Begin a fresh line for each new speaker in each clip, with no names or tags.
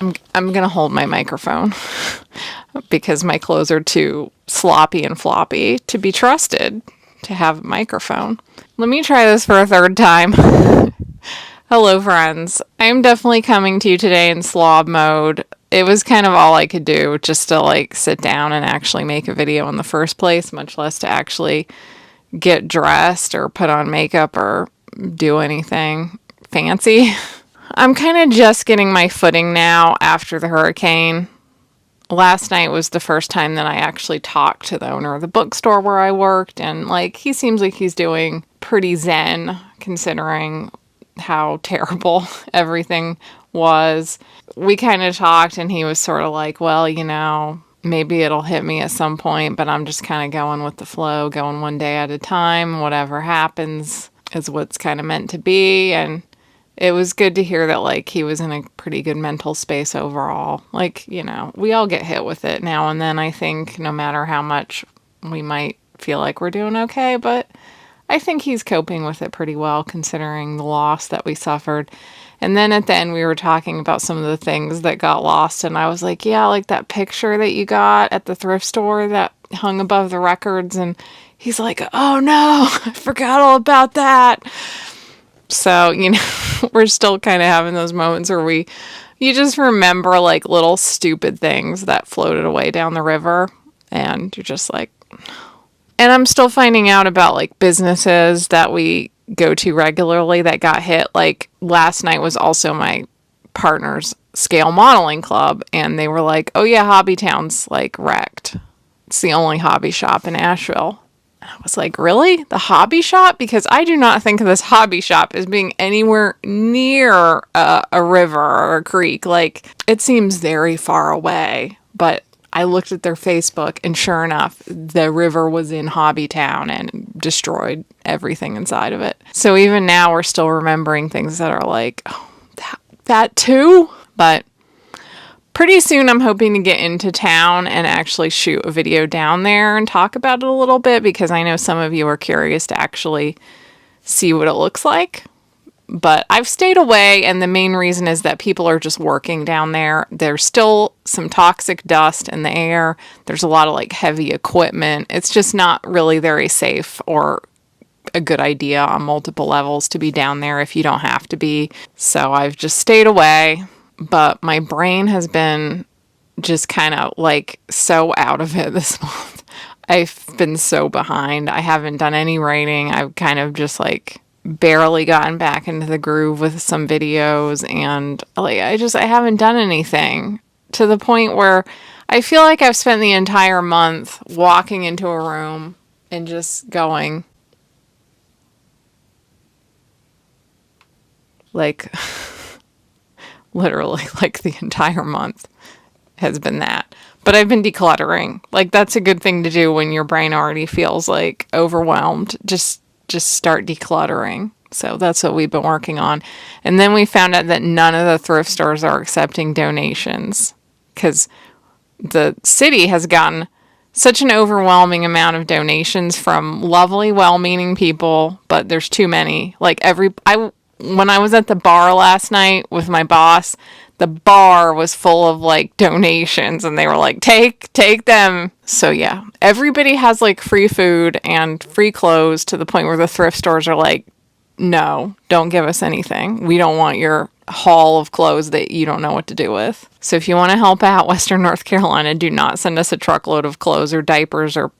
I'm gonna hold my microphone because my clothes are too sloppy and floppy to be trusted to have a microphone. Let me try this for a third time. Hello, friends. I'm definitely coming to you today in slob mode. It was kind of all I could do just to like sit down and actually make a video in the first place, much less to actually get dressed or put on makeup or do anything fancy. I'm kind of just getting my footing now after the hurricane. Last night was the first time that I actually talked to the owner of the bookstore where I worked, and like he seems like he's doing pretty zen considering how terrible everything was. We kind of talked and he was sort of like, well, you know, maybe it'll hit me at some point, but I'm just kind of going with the flow, going one day at a time. Whatever happens is what's kind of meant to be. And it was good to hear that, like, he was in a pretty good mental space overall. Like, you know, we all get hit with it now and then, I think, no matter how much we might feel like we're doing okay. But I think he's coping with it pretty well, considering the loss that we suffered. And then at the end, we were talking about some of the things that got lost. And I was like, yeah, like that picture that you got at the thrift store that hung above the records. And he's like, oh no, I forgot all about that. So, you know, we're still kind of having those moments where you just remember like little stupid things that floated away down the river. And you're just like, and I'm still finding out about like businesses that we go to regularly that got hit. Like last night was also my partner's scale modeling club. And they were like, oh yeah, Hobbytown's like wrecked. It's the only hobby shop in Asheville. I was like, really? The hobby shop? Because I do not think of this hobby shop as being anywhere near a river or a creek. Like, it seems very far away. But I looked at their Facebook, and sure enough, the river was in Hobbytown and destroyed everything inside of it. So even now, we're still remembering things that are like, oh, that too? But pretty soon, I'm hoping to get into town and actually shoot a video down there and talk about it a little bit, because I know some of you are curious to actually see what it looks like. But I've stayed away, and the main reason is that people are just working down there. There's still some toxic dust in the air. There's a lot of like heavy equipment. It's just not really very safe or a good idea on multiple levels to be down there if you don't have to be. So I've just stayed away. But my brain has been just kind of like so out of it this month. I've been so behind. I haven't done any writing. I've kind of just like barely gotten back into the groove with some videos, and like I haven't done anything, to the point where I feel like I've spent the entire month walking into a room and just going like literally like the entire month has been that. But I've been decluttering. Like, that's a good thing to do when your brain already feels like overwhelmed. Just start decluttering. So that's what we've been working on. And then we found out that none of the thrift stores are accepting donations, because the city has gotten such an overwhelming amount of donations from lovely, well-meaning people, but there's too many. Like when I was at the bar last night with my boss, the bar was full of like donations, and they were like, take them. So yeah, everybody has like free food and free clothes, to the point where the thrift stores are like, no, don't give us anything. We don't want your haul of clothes that you don't know what to do with. So if you want to help out Western North Carolina, do not send us a truckload of clothes or diapers or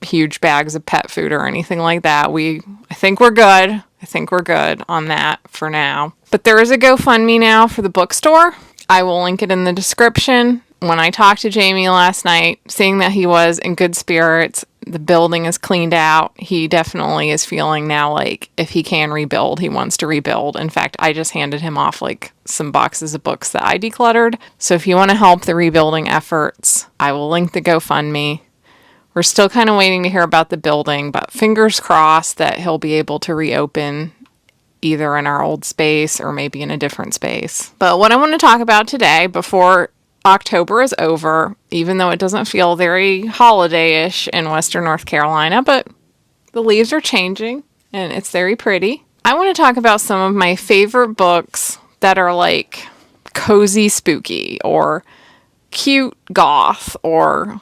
huge bags of pet food or anything like that. I think we're good. I think we're good on that for now. But there is a GoFundMe now for the bookstore. I will link it in the description. When I talked to Jamie last night, seeing that he was in good spirits, the building is cleaned out, he definitely is feeling now like if he can rebuild, he wants to rebuild. In fact, I just handed him off like some boxes of books that I decluttered. So if you want to help the rebuilding efforts, I will link the GoFundMe. We're still kind of waiting to hear about the building, but fingers crossed that he'll be able to reopen either in our old space or maybe in a different space. But what I want to talk about today, before October is over, even though it doesn't feel very holiday-ish in Western North Carolina, but the leaves are changing and it's very pretty. I want to talk about some of my favorite books that are like cozy spooky or cute goth, or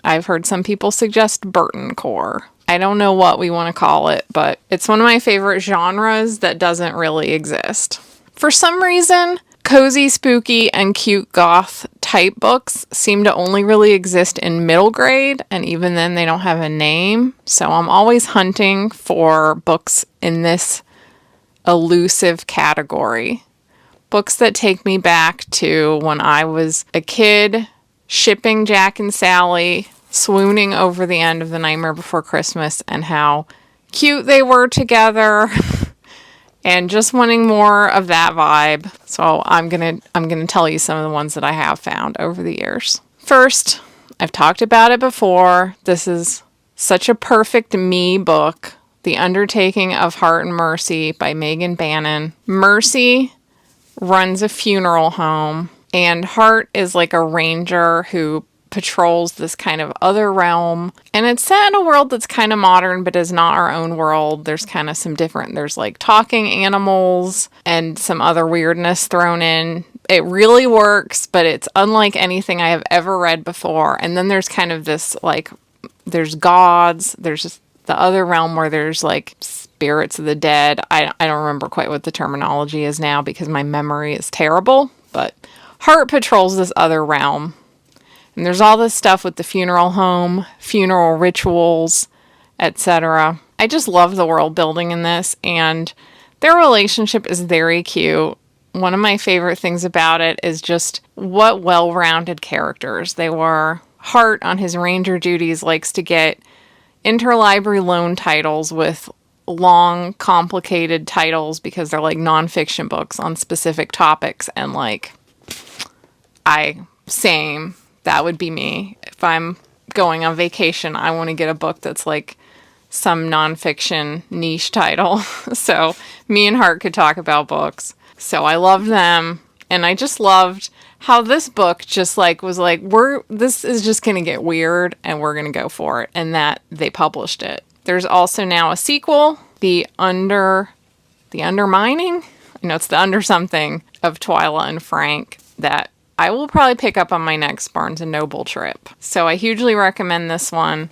I've heard some people suggest Burton core. I don't know what we want to call it, but it's one of my favorite genres that doesn't really exist. For some reason, cozy, spooky, and cute goth type books seem to only really exist in middle grade, and even then they don't have a name. So I'm always hunting for books in this elusive category. Books that take me back to when I was a kid, shipping Jack and Sally, swooning over the end of The Nightmare Before Christmas and how cute they were together, and just wanting more of that vibe. So I'm gonna tell you some of the ones that I have found over the years. First, I've talked about it before. This is such a perfect me book, The Undertaking of Hart and Mercy by Megan Bannen. Mercy runs a funeral home, and Hart is like a ranger who patrols this kind of other realm. And it's set in a world that's kind of modern, but is not our own world. There's kind of some different, there's like talking animals and some other weirdness thrown in. It really works, but it's unlike anything I have ever read before. And then there's kind of this like, there's gods, there's just the other realm where there's like spirits of the dead. I don't remember quite what the terminology is now because my memory is terrible, but Hart patrols this other realm. And there's all this stuff with the funeral home, funeral rituals, etc. I just love the world building in this, and their relationship is very cute. One of my favorite things about it is just what well-rounded characters they were. Hart, on his ranger duties, likes to get interlibrary loan titles with long, complicated titles because they're like nonfiction books on specific topics. And like, same. That would be me. If I'm going on vacation, I want to get a book that's like some nonfiction niche title. So me and Hart could talk about books. So I loved them. And I just loved how this book just like was like, this is just going to get weird and we're going to go for it. And that they published it. There's also now a sequel, The Undermining. I know it's the Under Something of Twyla and Frank, that I will probably pick up on my next Barnes & Noble trip. So I hugely recommend this one.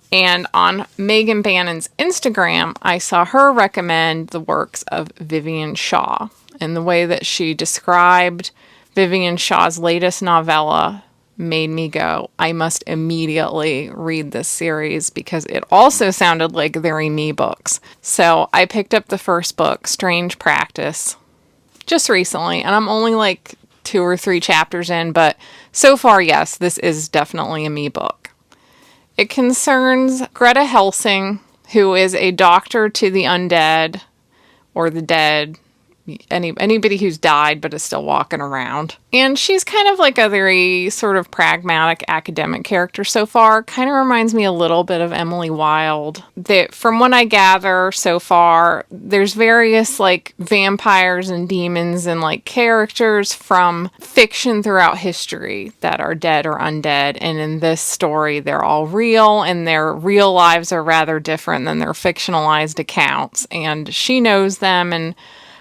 And on Megan Bannon's Instagram, I saw her recommend the works of Vivian Shaw. And the way that she described Vivian Shaw's latest novella made me go, I must immediately read this series because it also sounded like very me books. So I picked up the first book, Strange Practice, just recently. And I'm only like 2 or 3 chapters in, but so far, yes, this is definitely a me book. It concerns Greta Helsing, who is a doctor to the undead or the dead, anybody who's died but is still walking around. And she's kind of like a very sort of pragmatic academic character so far. Kind of reminds me a little bit of Emily Wilde. From what I gather so far, there's various like vampires and demons and like characters from fiction throughout history that are dead or undead. And in this story, they're all real, and their real lives are rather different than their fictionalized accounts. And she knows them and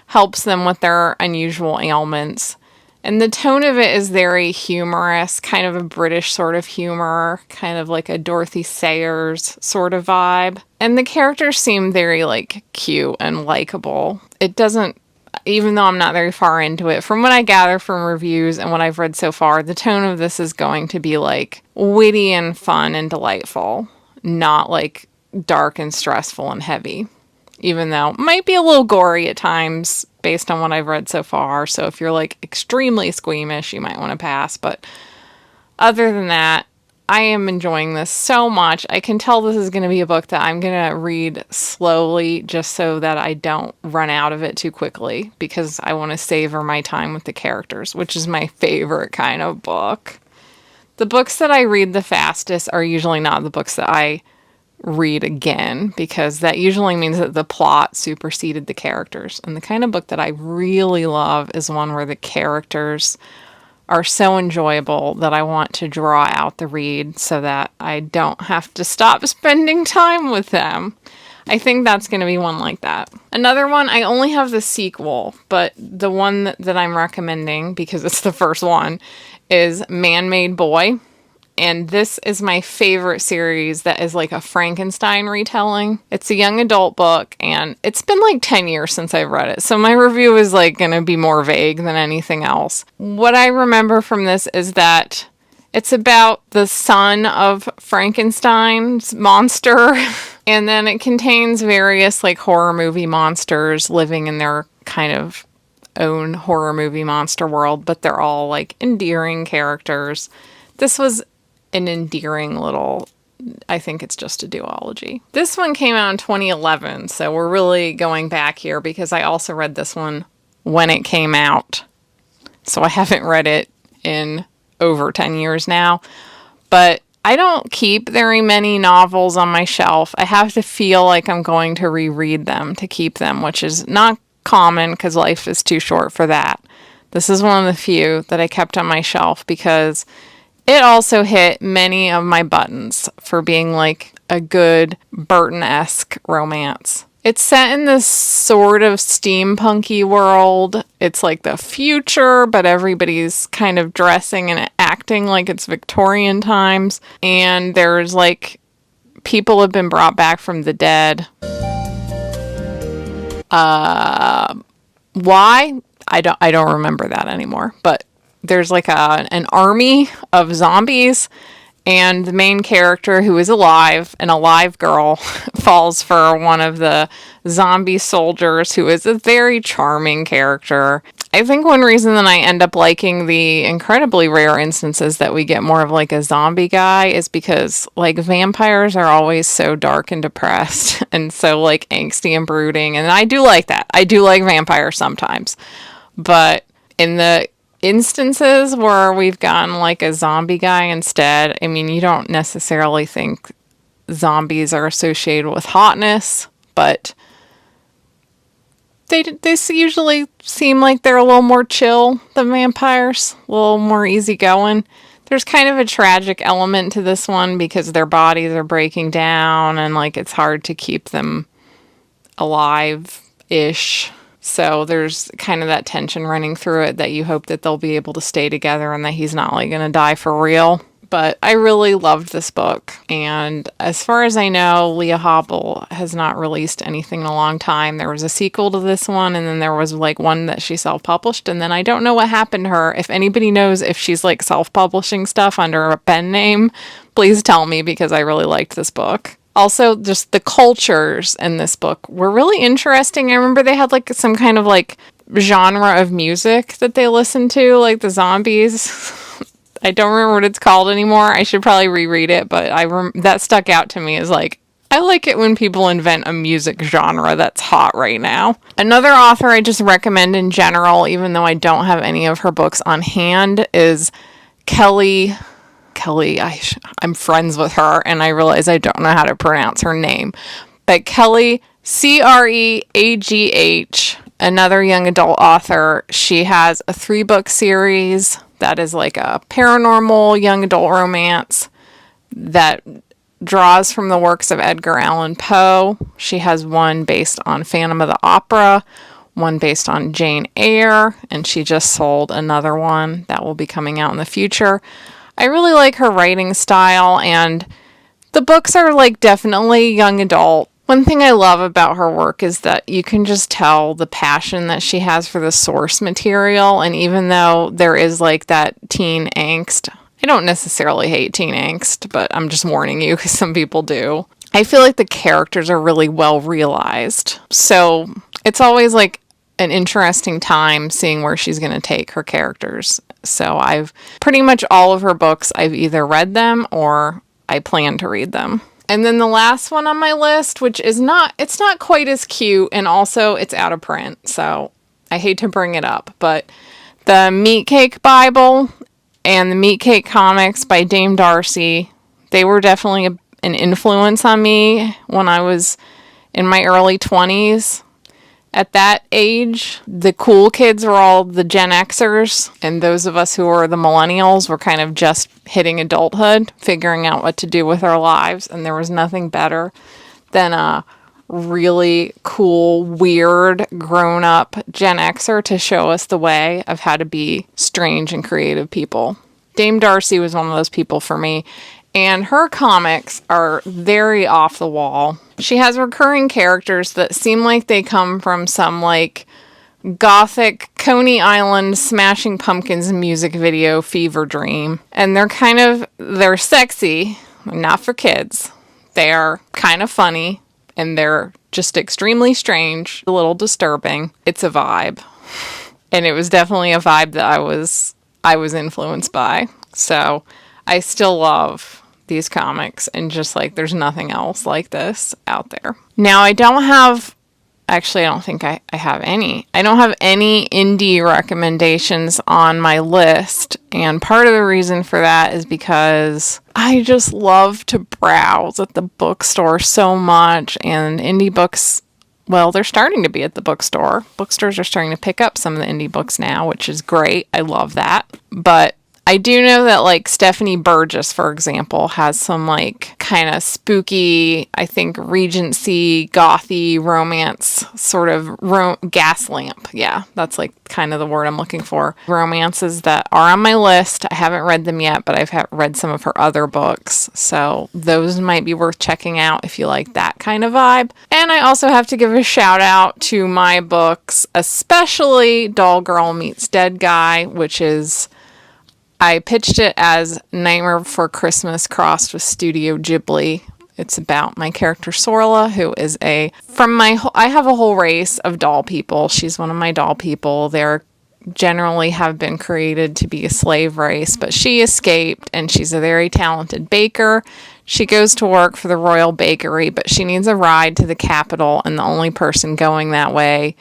helps them with their unusual ailments. And the tone of it is very humorous, kind of a British sort of humor, kind of like a Dorothy Sayers sort of vibe. And the characters seem very like cute and likable. It doesn't, even though I'm not very far into it, from what I gather from reviews and what I've read so far, the tone of this is going to be like witty and fun and delightful, not like dark and stressful and heavy. Even though it might be a little gory at times based on what I've read so far. So if you're like extremely squeamish, you might want to pass. But other than that, I am enjoying this so much. I can tell this is going to be a book that I'm going to read slowly just so that I don't run out of it too quickly, because I want to savor my time with the characters, which is my favorite kind of book. The books that I read the fastest are usually not the books that I read again, because that usually means that the plot superseded the characters. And the kind of book that I really love is one where the characters are so enjoyable that I want to draw out the read so that I don't have to stop spending time with them. I think that's going to be one like that. Another one, I only have the sequel, but the one that I'm recommending, because it's the first one, is Man-Made Boy. And this is my favorite series that is like a Frankenstein retelling. It's a young adult book, and it's been like 10 years since I've read it. So my review is like going to be more vague than anything else. What I remember from this is that it's about the son of Frankenstein's monster. And then it contains various like horror movie monsters living in their kind of own horror movie monster world, but they're all like endearing characters. This was an endearing little, I think it's just a duology. This one came out in 2011, so we're really going back here because I also read this one when it came out. So I haven't read it in over 10 years now, but I don't keep very many novels on my shelf. I have to feel like I'm going to reread them to keep them, which is not common because life is too short for that. This is one of the few that I kept on my shelf because it also hit many of my buttons for being like a good Burton-esque romance. It's set in this sort of steampunky world. It's like the future, but everybody's kind of dressing and acting like it's Victorian times. And there's like people have been brought back from the dead. Why? I don't remember that anymore, but there's like an army of zombies, and the main character, who is alive, an alive girl, falls for one of the zombie soldiers, who is a very charming character. I think one reason that I end up liking the incredibly rare instances that we get more of like a zombie guy is because like vampires are always so dark and depressed and so like angsty and brooding, and I do like that. I do like vampires sometimes, but in the instances where we've gotten like a zombie guy instead, I mean, you don't necessarily think zombies are associated with hotness, but they usually seem like they're a little more chill than vampires, a little more easygoing. There's kind of a tragic element to this one because their bodies are breaking down and like it's hard to keep them alive-ish. So there's kind of that tension running through it that you hope that they'll be able to stay together and that he's not like going to die for real. But I really loved this book. And as far as I know, Leah Habel has not released anything in a long time. There was a sequel to this one, and then there was like one that she self-published. And then I don't know what happened to her. If anybody knows if she's like self-publishing stuff under a pen name, please tell me because I really liked this book. Also, just the cultures in this book were really interesting. I remember they had like some kind of like genre of music that they listened to, like the zombies. I don't remember what it's called anymore. I should probably reread it, but that stuck out to me as like, I like it when people invent a music genre that's hot right now. Another author I just recommend in general, even though I don't have any of her books on hand, is Kelly. I'm friends with her, and I realize I don't know how to pronounce her name. But Kelly, Creagh, another young adult author. She has a 3-book series that is like a paranormal young adult romance that draws from the works of Edgar Allan Poe. She has one based on Phantom of the Opera, one based on Jane Eyre, and she just sold another one that will be coming out in the future. I really like her writing style, and the books are like definitely young adult. One thing I love about her work is that you can just tell the passion that she has for the source material, and even though there is like that teen angst, I don't necessarily hate teen angst, but I'm just warning you because some people do. I feel like the characters are really well realized, so it's always like an interesting time seeing where she's going to take her characters. So I've pretty much all of her books, I've either read them or I plan to read them. And then the last one on my list, which is it's not quite as cute, and also it's out of print, so I hate to bring it up, but the Meat Cake Bible and the Meat Cake Comics by Dame Darcy, they were definitely an influence on me when I was in my early 20s. At that age, the cool kids were all the Gen Xers, and those of us who were the millennials were kind of just hitting adulthood, figuring out what to do with our lives, and there was nothing better than really cool, weird, grown-up Gen Xer to show us the way of how to be strange and creative people. Dame Darcy was one of those people for me, and her comics are very off the wall. She has recurring characters that seem like they come from some, like, gothic Coney Island Smashing Pumpkins music video fever dream. And they're sexy, not for kids. They are kind of funny, and they're just extremely strange, a little disturbing. It's a vibe. And it was definitely a vibe that I was influenced by. So I still love these comics, and just like there's nothing else like this out there. Now I don't think I have any. I don't have any indie recommendations on my list, and part of the reason for that is because I just love to browse at the bookstore so much, and indie books, well, they're starting to be at the bookstore. Bookstores are starting to pick up some of the indie books now, which is great. I love that. But I do know that, like, Stephanie Burgis, for example, has some, like, kind of spooky, I think, Regency, gothy romance sort of gas lamp. Yeah, that's, like, kind of the word I'm looking for. Romances that are on my list. I haven't read them yet, but I've read some of her other books. So those might be worth checking out if you like that kind of vibe. And I also have to give a shout out to my books, especially Doll Girl Meets Dead Guy, which is... I pitched it as Nightmare Before Christmas crossed with Studio Ghibli. It's about my character Sorla, who is I have a whole race of doll people. She's one of my doll people. They're generally have been created to be a slave race, but she escaped, and she's a very talented baker. She goes to work for the Royal Bakery, but she needs a ride to the capital, and the only person going that way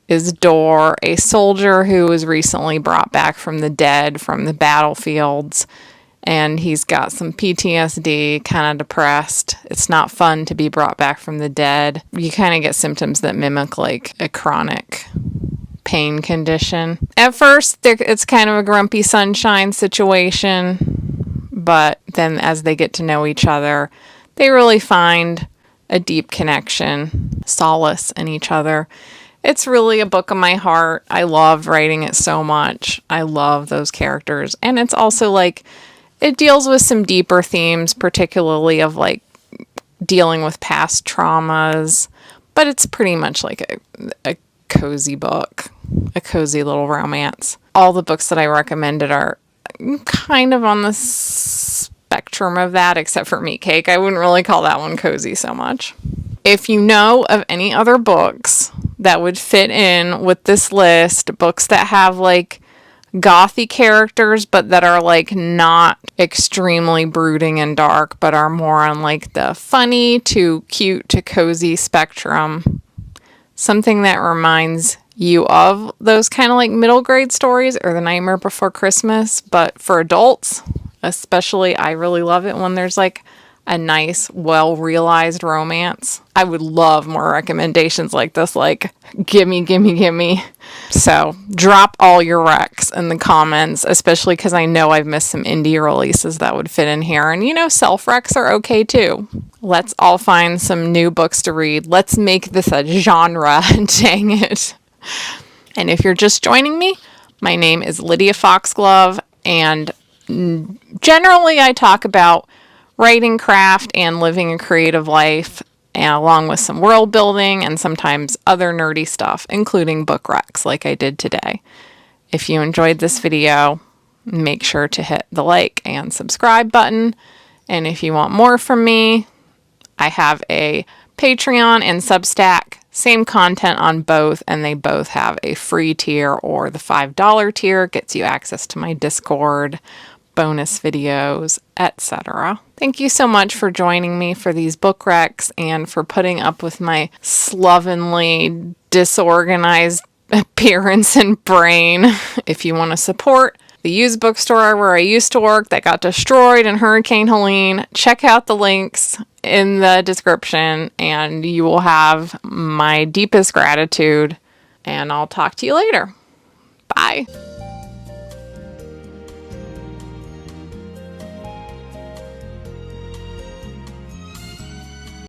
is Dor, a soldier who was recently brought back from the dead, from the battlefields, and he's got some PTSD, kind of depressed. It's not fun to be brought back from the dead. You kind of get symptoms that mimic, like, a chronic pain condition. At first, it's kind of a grumpy sunshine situation, but then as they get to know each other, they really find a deep connection, solace in each other. It's really a book of my heart. I love writing it so much. I love those characters. And it's also like, it deals with some deeper themes, particularly of like dealing with past traumas. But it's pretty much like a cozy book, a cozy little romance. All the books that I recommended are kind of on the spectrum of that, except for Meat Cake. I wouldn't really call that one cozy so much. If you know of any other books that would fit in with this list, books that have like gothy characters, but that are like not extremely brooding and dark, but are more on like the funny to cute to cozy spectrum, something that reminds you of those kind of like middle grade stories or The Nightmare Before Christmas, but for adults especially, I really love it when there's like a nice, well-realized romance. I would love more recommendations like this, like, gimme. So, drop all your recs in the comments, especially because I know I've missed some indie releases that would fit in here. And, you know, self-recs are okay, too. Let's all find some new books to read. Let's make this a genre, dang it. And if you're just joining me, my name is Lydia Foxglove, and generally I talk about writing, craft, and living a creative life, and along with some world building and sometimes other nerdy stuff, including book recs like I did today. If you enjoyed this video, make sure to hit the like and subscribe button. And if you want more from me, I have a Patreon and Substack, same content on both, and they both have a free tier, or the $5 tier gets you access to my Discord, bonus videos, etc. Thank you so much for joining me for these book recs and for putting up with my slovenly, disorganized appearance and brain. If you want to support the used bookstore where I used to work that got destroyed in Hurricane Helene, check out the links in the description and you will have my deepest gratitude, and I'll talk to you later. Bye.